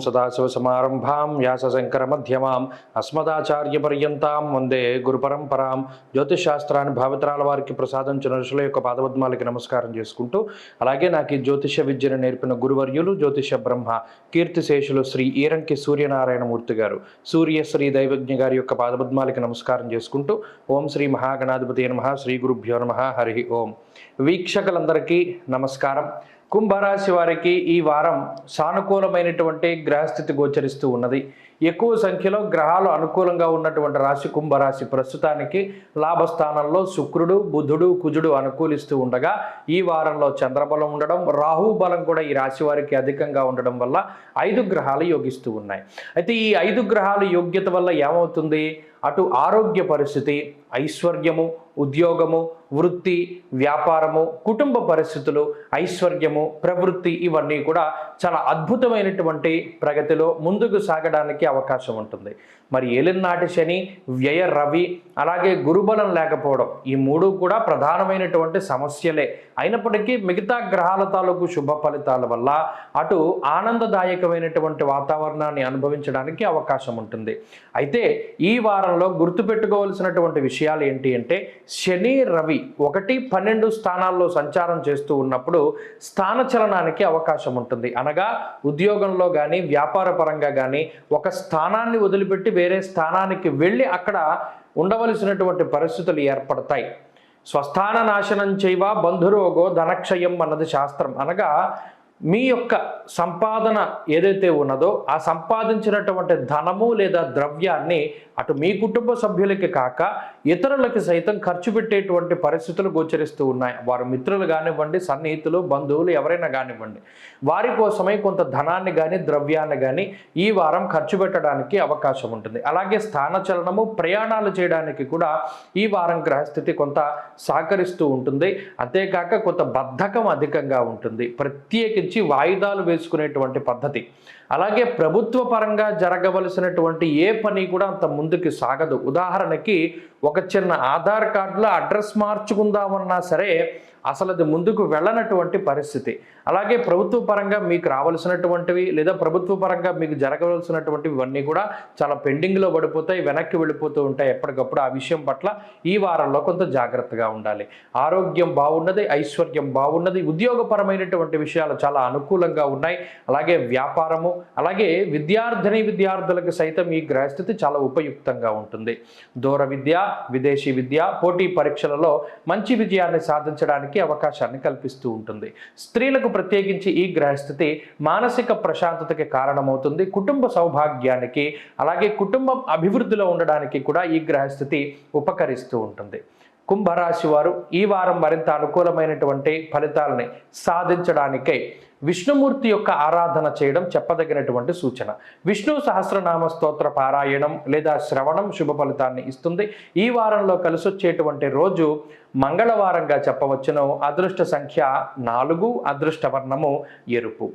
సదాశివసమారంభాం వ్యాసశంకరమధ్యమాం అస్మదాచార్యపర్యంతాం వందే గురుపరంపరాం. జ్యోతిషశాస్త్రాన్ని భావితరాల వారికి ప్రసాదించిన ఋషుల యొక్క పాదపద్మాలకి నమస్కారం చేసుకుంటూ, అలాగే నాకు ఈ జ్యోతిష విద్యను నేర్పిన గురువర్యులు జ్యోతిష బ్రహ్మ కీర్తిశేషులు శ్రీ ఈరంకి సూర్యనారాయణమూర్తి గారు, సూర్యశ్రీ దైవజ్ఞ గారి యొక్క పాదపద్మాలకి నమస్కారం చేసుకుంటూ, ఓం శ్రీ మహాగణాధిపతి నమః, శ్రీ గురుభ్యో నమః, హరి ఓం. వీక్షకులందరికీ నమస్కారం. కుంభరాశి వారికి ఈ వారం సానుకూలమైనటువంటి గ్రహస్థితి గోచరిస్తూ ఉన్నది. ఎక్కువ సంఖ్యలో గ్రహాలు అనుకూలంగా ఉన్నటువంటి రాశి కుంభరాశి. ప్రస్తుతానికి లాభస్థానంలో శుక్రుడు, బుధుడు, కుజుడు అనుకూలిస్తూ ఉండగా, ఈ వారంలో చంద్రబలం ఉండడం, రాహు బలం కూడా ఈ రాశి వారికి అధికంగా ఉండడం వల్ల 5 గ్రహాలు యోగిస్తూ ఉన్నాయి. అయితే ఈ 5 గ్రహాలు యోగ్యత వల్ల ఏమవుతుంది? అటు ఆరోగ్య పరిస్థితి, ఐశ్వర్యము, ఉద్యోగము, వృత్తి, వ్యాపారము, కుటుంబ పరిస్థితులు, ఐశ్వర్యము, ప్రవృత్తి ఇవన్నీ కూడా చాలా అద్భుతమైనటువంటి ప్రగతిలో ముందుకు సాగడానికి అవకాశం ఉంటుంది. మరి ఏలినాటి శని, వ్యయ రవి, అలాగే గురుబలం లేకపోవడం, ఈ 3 కూడా ప్రధానమైనటువంటి సమస్యలే. అయినప్పటికీ మిగతా గ్రహాల తాలూకు శుభ ఫలితాల వల్ల అటు ఆనందదాయకమైనటువంటి వాతావరణాన్ని అనుభవించడానికి అవకాశం ఉంటుంది. అయితే ఈ వారంలో గుర్తుపెట్టుకోవాల్సినటువంటి విషయాలు ఏంటి అంటే, శని రవి 1, 12 స్థానాల్లో సంచారం చేస్తూ ఉన్నప్పుడు స్థానచలనానికి అవకాశం ఉంటుంది. అనగా ఉద్యోగంలో కానీ వ్యాపార పరంగా కానీ ఒక స్థానాన్ని వదిలిపెట్టి వేరే స్థానానికి వెళ్ళి అక్కడ ఉండవలసినటువంటి పరిస్థితులు ఏర్పడతాయి. స్వస్థాన నాశనం చేయవ బంధురోగో ధనక్షయం అన్నది శాస్త్రం. అనగా మీ యొక్క సంపాదన ఏదైతే ఉన్నదో ఆ సంపాదించినటువంటి ధనము లేదా ద్రవ్యాన్ని అటు మీ కుటుంబ సభ్యులకి కాక ఇతరులకి సైతం ఖర్చు పెట్టేటువంటి పరిస్థితులు గోచరిస్తూ ఉన్నాయి. వారు మిత్రులు కానివ్వండి, సన్నిహితులు, బంధువులు ఎవరైనా కానివ్వండి, వారి కోసమై కొంత ధనాన్ని కానీ ద్రవ్యాన్ని కానీ ఈ వారం ఖర్చు పెట్టడానికి అవకాశం ఉంటుంది. అలాగే స్థానచలనము, ప్రయాణాలు చేయడానికి కూడా ఈ వారం గ్రహస్థితి కొంత సహకరిస్తూ ఉంటుంది. అంతేకాక కొంత బద్ధకం అధికంగా ఉంటుంది, ప్రత్యేకించి వాయిదాలు వేసుకునేటువంటి పద్ధతి. అలాగే ప్రభుత్వ పరంగా జరగవలసినటువంటి ఏ పని కూడా అంత ముందుకు సాగదు. ఉదాహరణకి ఒక చిన్న ఆధార్ కార్డులో అడ్రస్ మార్చుకుందామన్నా సరే అసలు అది ముందుకు వెళ్ళనటువంటి పరిస్థితి. అలాగే ప్రభుత్వ పరంగా మీకు రావాల్సినటువంటివి లేదా ప్రభుత్వ పరంగా మీకు జరగవలసినటువంటివి ఇవన్నీ కూడా చాలా పెండింగ్లో పడిపోతాయి, వెనక్కి వెళ్ళిపోతూ ఉంటాయి ఎప్పటికప్పుడు. ఆ విషయం పట్ల ఈ వారంలో కొంత జాగ్రత్తగా ఉండాలి. ఆరోగ్యం బాగున్నది, ఐశ్వర్యం బాగున్నది, ఉద్యోగపరమైనటువంటి విషయాలు చాలా అనుకూలంగా ఉన్నాయి. అలాగే వ్యాపారము, అలాగే విద్యార్థులకు సైతం ఈ గ్రహస్థితి చాలా ఉపయుక్తంగా ఉంటుంది. దూర విద్య, విదేశీ విద్య, పోటీ పరీక్షలలో మంచి విజయాన్ని సాధించడానికి అవకాశాన్ని కల్పిస్తూ ఉంటుంది. స్త్రీలకు ప్రత్యేకించి ఈ గ్రహస్థితి మానసిక ప్రశాంతతకి కారణమవుతుంది. కుటుంబ సౌభాగ్యానికి, అలాగే కుటుంబం అభివృద్ధిలో ఉండడానికి కూడా ఈ గ్రహస్థితి ఉపకరిస్తూ ఉంటుంది. కుంభరాశి వారు ఈ వారం మరింత అనుకూలమైనటువంటి ఫలితాలని సాధించడానికై విష్ణుమూర్తి యొక్క ఆరాధన చేయడం చెప్పదగినటువంటి సూచన. విష్ణు సహస్రనామ స్తోత్ర పారాయణం లేదా శ్రవణం శుభ ఫలితాన్ని ఇస్తుంది. ఈ వారంలో కలిసొచ్చేటువంటి రోజు మంగళవారంగా చెప్పవచ్చును. అదృష్ట సంఖ్య 4, అదృష్ట వర్ణము ఎరుపు.